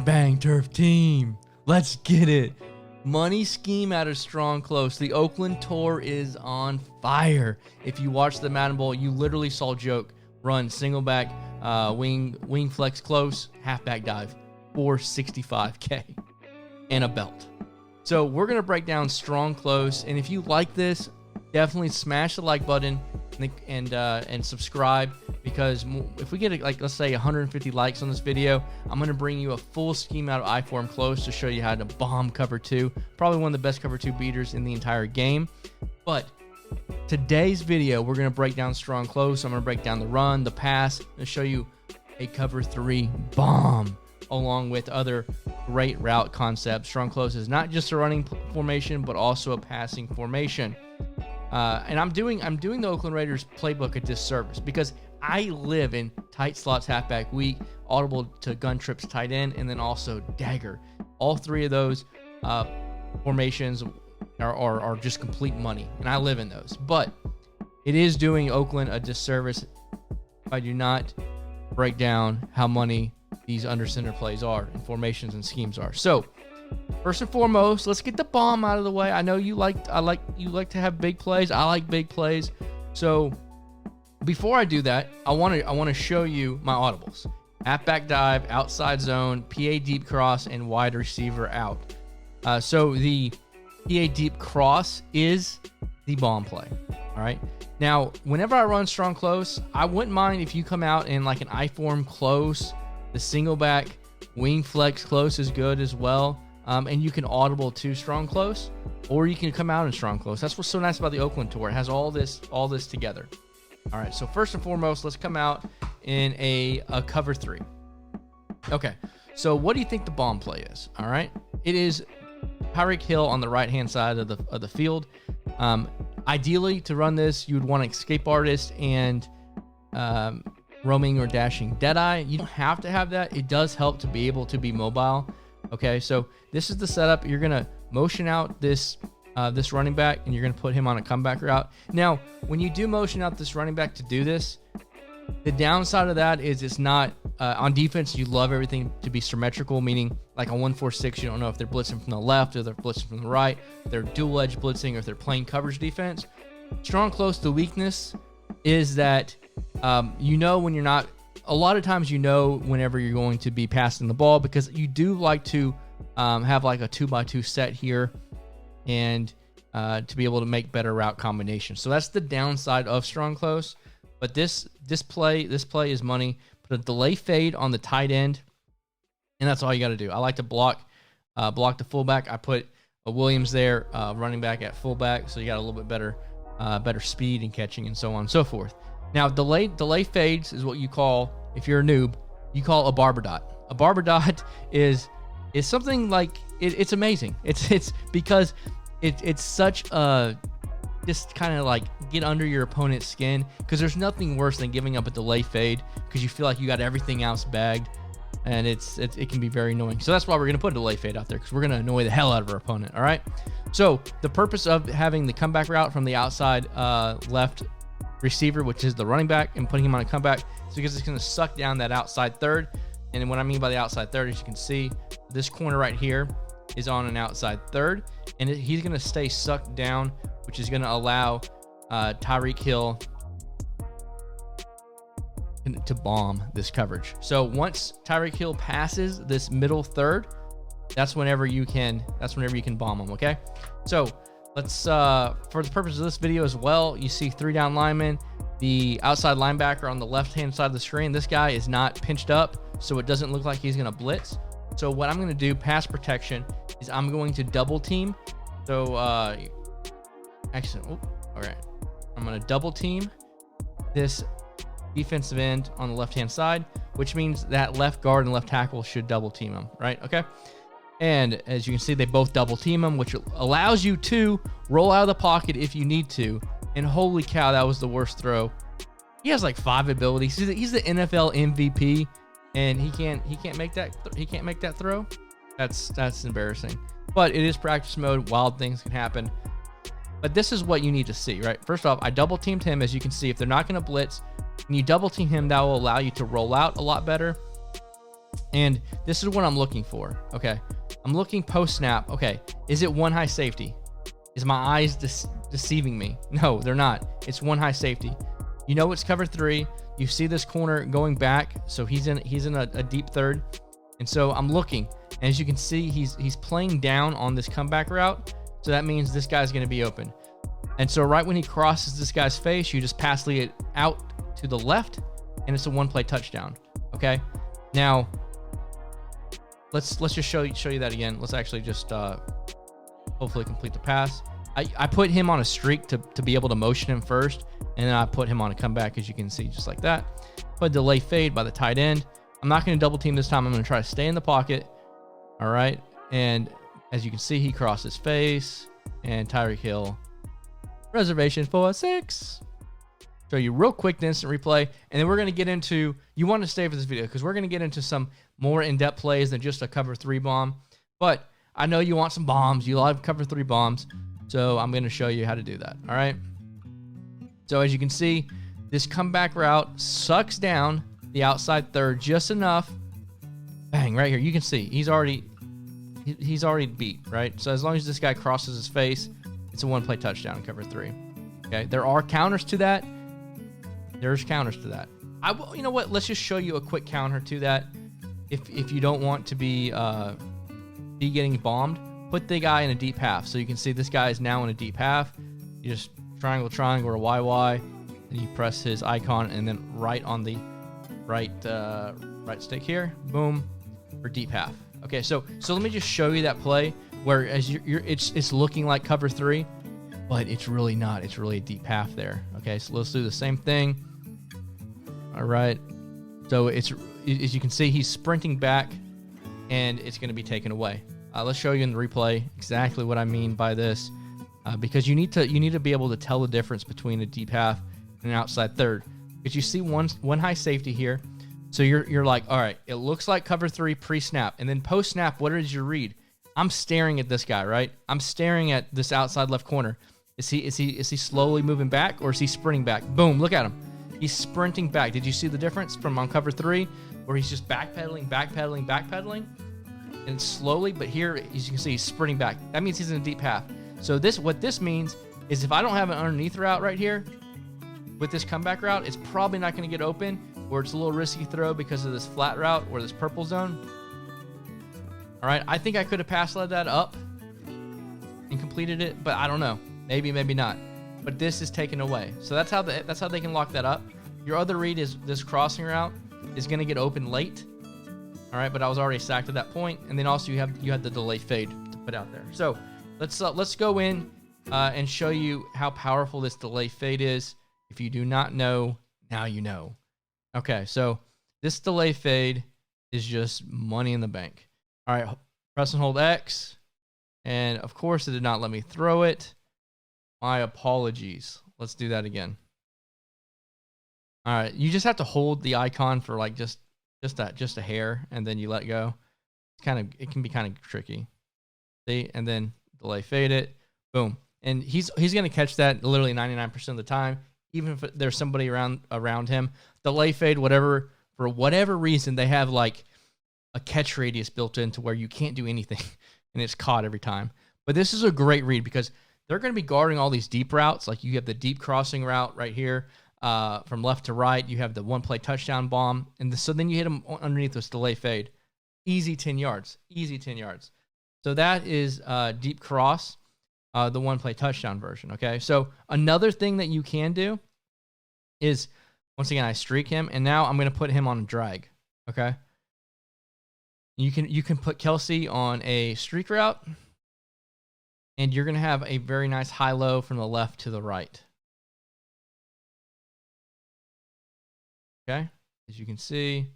Bang bang turf team. Let's get it. Money scheme out of strong close. The Oakland tour is on fire. If you watched the Madden Bowl, you literally saw Joke run single back, wing flex close, halfback dive, 465K, and a belt. So we're gonna break down strong close, and if you like this, definitely smash the like button and subscribe, because if we get like, let's say 150 likes on this video, I'm going to bring you a full scheme out of I-form close to show you how to bomb cover 2. Probably one of the best cover 2 beaters in the entire game. But today's video, we're going to break down strong close. I'm going to break down the run, the pass, and show you a cover 3 bomb along with other great route concepts. Strong close is not just a running formation, but also a passing formation. And I'm doing the Oakland Raiders playbook a disservice because I live in tight slots halfback weak, audible to gun trips tight end, and then also dagger. All three of those formations are just complete money, and I live in those. But it is doing Oakland a disservice if I do not break down how money these under center plays are and formations and schemes are. So first and foremost, let's get the bomb out of the way. I know you like to have big plays. I like big plays. So before I do that, I want to show you my audibles. Halfback dive, outside zone, PA deep cross, and wide receiver out. So the PA deep cross is the bomb play. All right. Now, whenever I run strong close, I wouldn't mind if you come out in like an I-form close. The single back wing flex close is good as well. And you can audible to strong close, or you can come out in strong close. That's what's so nice about the Oakland tour. It has all this together. All right, so first and foremost, let's come out in a cover 3. Okay, so what do you think the bomb play is? All right, it is Tyreek Hill on the right-hand side of the field. Ideally, to run this, you would want an escape artist and roaming or dashing deadeye. You don't have to have that. It does help to be able to be mobile. Okay, so this is the setup. You're gonna motion out this running back, and you're gonna put him on a comeback route. Now, when you do motion out this running back to do this, the downside of that is it's not on defense. You love everything to be symmetrical, meaning like on 1-4-6, you don't know if they're blitzing from the left or they're blitzing from the right. If they're dual edge blitzing, or if they're playing coverage defense. Strong close, the weakness is that when you're not. A lot of times whenever you're going to be passing the ball, because you do like to have like a 2x2 set here and to be able to make better route combinations. So that's the downside of strong close. But this play is money. Put a delay fade on the tight end, and that's all you got to do. I like to block the fullback. I put a Williams there, running back at fullback, so you got a little bit better speed and catching and so on and so forth. Now, delay fades is what you call, if you're a noob, you call a barber dot. A barber dot is something like, it's amazing. It's because it's such a, just kind of like get under your opponent's skin, because there's nothing worse than giving up a delay fade because you feel like you got everything else bagged, and it can be very annoying. So that's why we're going to put a delay fade out there, because we're going to annoy the hell out of our opponent, all right? So the purpose of having the comeback route from the outside left receiver, which is the running back, and putting him on a comeback, is because it's going to suck down that outside third. And what I mean by the outside third, as you can see, this corner right here is on an outside third, and he's going to stay sucked down, which is going to allow Tyreek Hill to bomb this coverage. So once Tyreek Hill passes this middle third, that's whenever you can bomb him. Okay, so let's, for the purpose of this video as well, you see 3 down linemen, the outside linebacker on the left-hand side of the screen. This guy is not pinched up, so it doesn't look like he's going to blitz. So what I'm going to do, pass protection, is I'm going to double team. So, actually, all right. I'm going to double team this defensive end on the left-hand side, which means that left guard and left tackle should double team him, right? Okay. And as you can see, they both double team him, which allows you to roll out of the pocket if you need to. And holy cow, that was the worst throw. He has like 5 abilities. He's the NFL MVP, and he can't make that throw. That's embarrassing. But it is practice mode. Wild things can happen. But this is what you need to see, right? First off, I double teamed him. As you can see, if they're not going to blitz, and you double team him, that will allow you to roll out a lot better. And this is what I'm looking for. Okay. I'm looking post snap. Okay. Is it one high safety? Is my eyes deceiving me? No, they're not. It's one high safety. You know it's cover 3. You see this corner going back, so he's in a deep third. And so I'm looking, and as you can see, he's playing down on this comeback route. So that means this guy's going to be open. And so right when he crosses this guy's face, you just pass it out to the left, and it's a one-play touchdown. Okay. Now let's just show you that again. Let's actually just hopefully complete the pass. I put him on a streak to be able to motion him first, and then I put him on a comeback, as you can see, just like that. Put delay fade by the tight end. I'm not going to double team this time. I'm going to try to stay in the pocket. All right. And as you can see, he crosses face, and Tyreek Hill, reservation for 6. Show you real quick the instant replay, and then we're going to get into, you want to stay for this video because we're going to get into some more in-depth plays than just a cover 3 bomb. But I know you want some bombs. You love cover 3 bombs. So I'm going to show you how to do that. All right. So as you can see, this comeback route sucks down the outside third just enough. Bang, right here. You can see he's already beat, right? So as long as this guy crosses his face, it's a one-play touchdown in cover 3. Okay. There are counters to that. There's counters to that. You know what? Let's just show you a quick counter to that. If you don't want to be getting bombed, put the guy in a deep half. So you can see this guy is now in a deep half. You just triangle or YY, and you press his icon, and then right on the right stick here, boom, for deep half. Okay, so let me just show you that play where as it's looking like cover 3, but it's really not. It's really a deep half there. Okay, so let's do the same thing. All right, so it's, as you can see, he's sprinting back, and it's going to be taken away. Let's show you in the replay exactly what I mean by this, because you need to be able to tell the difference between a deep half and an outside third. Because you see one high safety here, so you're like, all right, it looks like cover 3 pre-snap, and then post-snap, what is your read? I'm staring at this guy, right? I'm staring at this outside left corner. Is he slowly moving back, or is he sprinting back? Boom! Look at him. He's sprinting back. Did you see the difference from on cover 3, where he's just backpedaling? And slowly, but here, as you can see, he's sprinting back. That means he's in a deep half. So what this means is if I don't have an underneath route right here with this comeback route, it's probably not going to get open, or it's a little risky throw because of this flat route or this purple zone. All right, I think I could have pass led that up and completed it, but I don't know. Maybe not. But this is taken away. So that's how they can lock that up. Your other read is this crossing route is going to get open late. All right, but I was already sacked at that point, and then also you had the delay fade to put out there. So let's go in and show you how powerful this delay fade is. If you do not know, now you know. Okay, so this delay fade is just money in the bank. All right, press and hold X, and of course it did not let me throw it. My apologies. Let's do that again. All right, you just have to hold the icon for like just a hair, and then you let go. It can be kind of tricky. See, and then delay fade it, boom, and he's gonna catch that literally 99% of the time, even if there's somebody around him. Delay fade, whatever, for whatever reason, they have like a catch radius built in to where you can't do anything, and it's caught every time. But this is a great read because they're going to be guarding all these deep routes. Like you have the deep crossing route right here. From left to right, you have the one-play touchdown bomb, and so then you hit them underneath this delay fade. Easy 10 yards. Easy 10 yards. So that is deep cross, the one-play touchdown version, okay? So another thing that you can do is, once again, I streak him, and now I'm going to put him on a drag, okay? You can put Kelsey on a streak route, and you're going to have a very nice high-low from the left to the right. Okay, as you can see,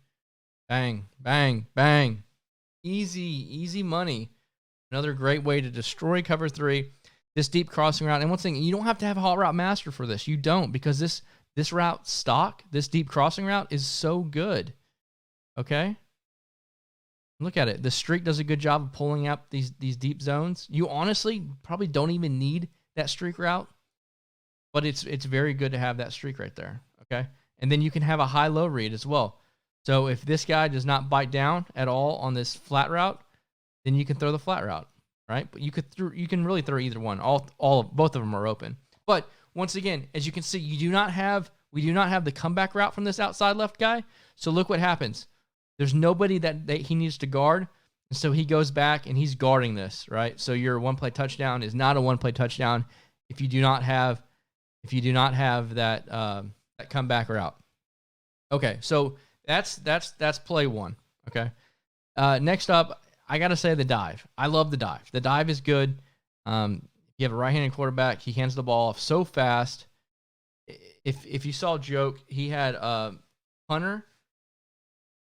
bang, bang, bang. Easy money. Another great way to destroy cover 3. This deep crossing route. And one thing, you don't have to have a hot route master for this. You don't, because this route stock, this deep crossing route is so good. Okay? Look at it. The streak does a good job of pulling up these deep zones. You honestly probably don't even need that streak route, but it's very good to have that streak right there. Okay? And then you can have a high-low read as well. So if this guy does not bite down at all on this flat route, then you can throw the flat route, right? But you can really throw either one. Both of them are open. But once again, as you can see, we do not have the comeback route from this outside left guy. So look what happens. There's nobody that he needs to guard. And so he goes back and he's guarding this, right? So your one-play touchdown is not a one-play touchdown if you do not have that that comeback route. Okay, so that's play one. Okay. Next up, I gotta say the dive. I love the dive. The dive is good. You have a right-handed quarterback. He hands the ball off so fast. If you saw Joke, he had Hunter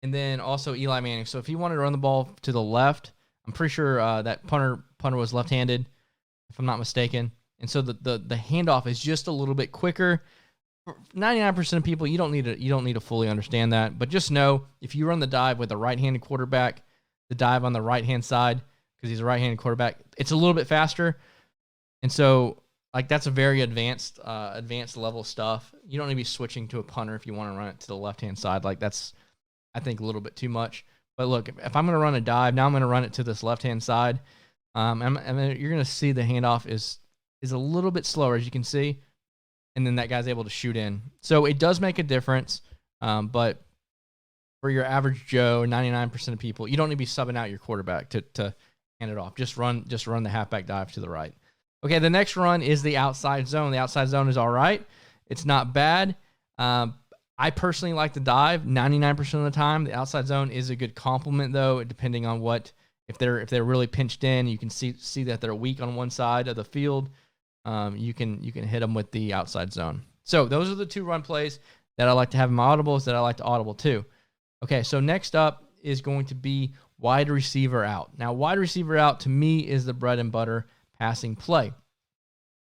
and then also Eli Manning. So if he wanted to run the ball to the left, I'm pretty sure that punter was left-handed, if I'm not mistaken. And so the handoff is just a little bit quicker. 99% of people, you don't need to fully understand that, but just know if you run the dive with a right-handed quarterback, the dive on the right-hand side, because he's a right-handed quarterback, it's a little bit faster. And so, like, that's a very advanced level stuff. You don't need to be switching to a punter if you want to run it to the left-hand side. Like, that's, I think, a little bit too much. But look, if I'm going to run a dive, now I'm going to run it to this left-hand side. You're going to see the handoff is a little bit slower, as you can see. And then that guy's able to shoot in. So it does make a difference. But for your average Joe, 99% of people, you don't need to be subbing out your quarterback to hand it off. Just run the halfback dive to the right. Okay, the next run is the outside zone. The outside zone is all right. It's not bad. I personally like the dive 99% of the time. The outside zone is a good complement, though, depending on if they're really pinched in. You can see that they're weak on one side of the field. You can hit them with the outside zone. So those are the two run plays that I like to have in my audibles that I like to audible too. Okay, so next up is going to be wide receiver out. Now, wide receiver out to me is the bread and butter passing play.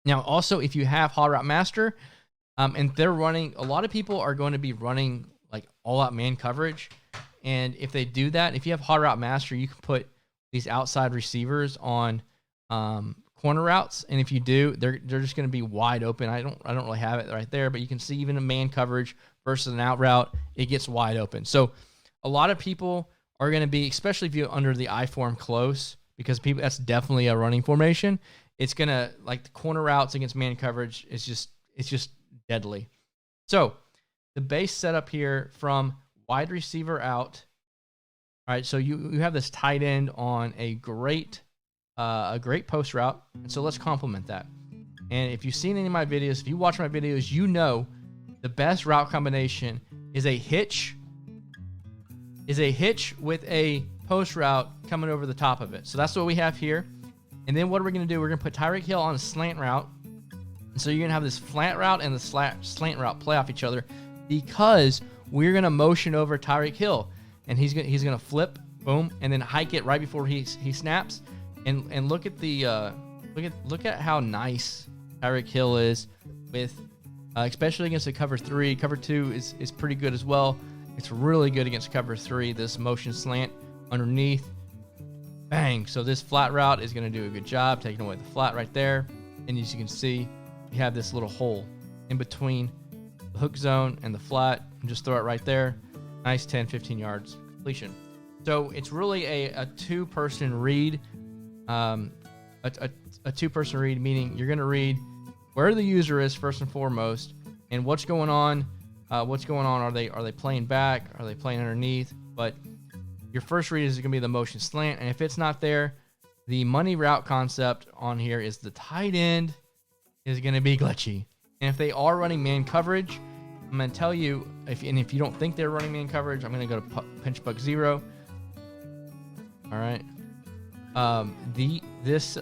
Now, also, if you have Hot Route Master, and they're running, a lot of people are going to be running like all-out man coverage. And if they do that, if you have Hot Route Master, you can put these outside receivers on corner routes, and if you do, they're just going to be wide open. I don't really have it right there, but you can see even a man coverage versus an out route, it gets wide open. So a lot of people are going to be, especially if you're under the I form close, because people, that's definitely a running formation. It's going to, like, the corner routes against man coverage, it's just deadly. So the base setup here from wide receiver out. All right, so you have this tight end on a great post route, and so let's complement that. And if you've seen any of my videos, if you watch my videos, you know the best route combination is a hitch with a post route coming over the top of it. So that's what we have here. And then what are we going to do? We're going to put Tyreek Hill on a slant route. And so you're going to have this flat route and the slant route play off each other, because we're going to motion over Tyreek Hill, and he's going to flip, boom, and then hike it right before he snaps. And look at the look at how nice Tyreek Hill is with especially against a cover 3. Cover 2 is pretty good as well. It's really good against cover 3. This motion slant underneath, bang. So this flat route is going to do a good job taking away the flat right there. And as you can see, you have this little hole in between the hook zone and the flat, and just throw it right there. Nice 10-15 yards completion. So it's really a two-person read. A two-person read, meaning you're going to read where the user is first and foremost, and what's going on. Are they playing back? Are they playing underneath? But your first read is going to be the motion slant, and if it's not there, the money route concept on here is the tight end is going to be glitchy. And if they are running man coverage, I'm going to tell you, if you don't think they're running man coverage, I'm going to go to pinch bug 0. All right. This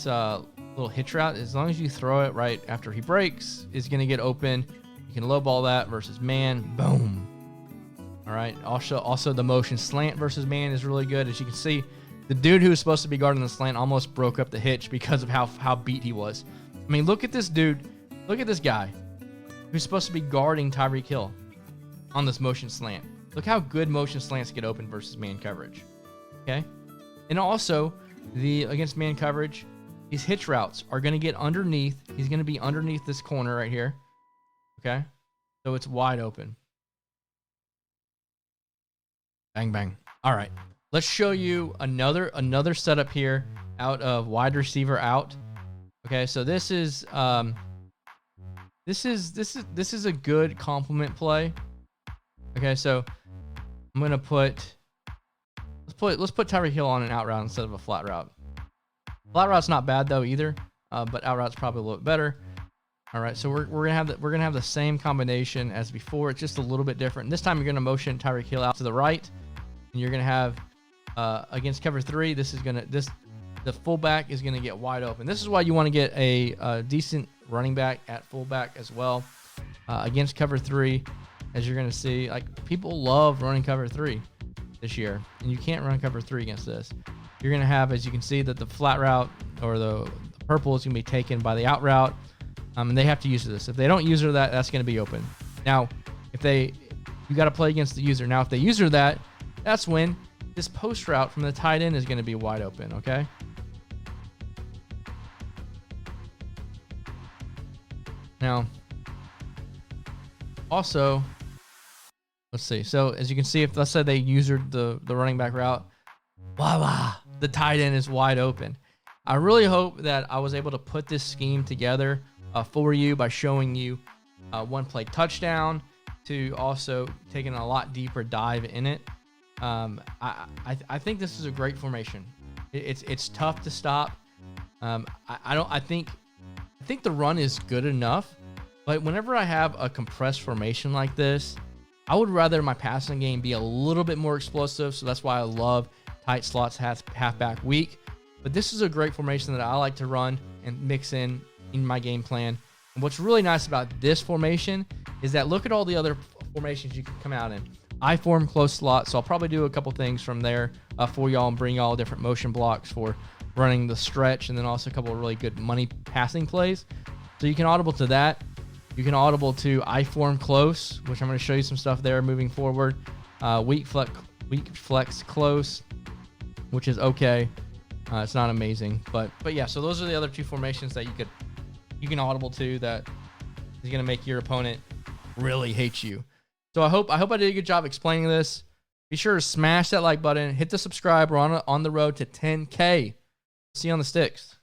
little hitch route, as long as you throw it right after he breaks, is going to get open. You can lowball that versus man. Boom. All right. Also the motion slant versus man is really good. As you can see, the dude who was supposed to be guarding the slant almost broke up the hitch because of how beat he was. I mean, look at this dude. Look at this guy who's supposed to be guarding Tyreek Hill on this motion slant. Look how good motion slants get open versus man coverage. Okay. And also, against man coverage, these hitch routes are going to get underneath. He's going to be underneath this corner right here. Okay? So it's wide open. Bang, bang. All right. Let's show you another setup here out of wide receiver out. Okay, so this is a good complement play. Okay, so I'm gonna let's put Tyreek Hill on an out route instead of a flat route. Flat route's not bad though either, but out route's probably a little bit better. All right, so we're gonna have the same combination as before. It's just a little bit different. This time you're gonna motion Tyreek Hill out to the right, and you're gonna have against cover 3. The fullback is gonna get wide open. This is why you want to get a decent running back at fullback as well against cover 3, as you're gonna see. Like, people love running cover 3 this year, and you can't run cover 3 against this. You're gonna have, as you can see, that the flat route or the purple is gonna be taken by the out route. And they have to use this. If they don't use that's going to be open. Now, you got to play against the user. Now, if they use that's when this post route from the tight end is going to be wide open, okay? Now, also, let's see. So, as you can see, if let's say they usered the running back route, voila, the tight end is wide open. I really hope that I was able to put this scheme together for you by showing you one play touchdown to also taking a lot deeper dive in it. I think this is a great formation. It's tough to stop. I think the run is good enough, but whenever I have a compressed formation like this, I would rather my passing game be a little bit more explosive. So that's why I love tight slots, halfback weak. But this is a great formation that I like to run and mix in my game plan. And what's really nice about this formation is that look at all the other formations you can come out in. I form close slot, so I'll probably do a couple things from there for y'all and bring y'all different motion blocks for running the stretch, and then also a couple of really good money passing plays. So you can audible to that. You can audible to I form close, which I'm going to show you some stuff there moving forward. Weak flex close, which is okay. It's not amazing, but yeah. So those are the other two formations that you can audible to that is going to make your opponent really hate you. So I hope I did a good job explaining this. Be sure to smash that like button, hit the subscribe. We're on the road to 10K. See you on the sticks.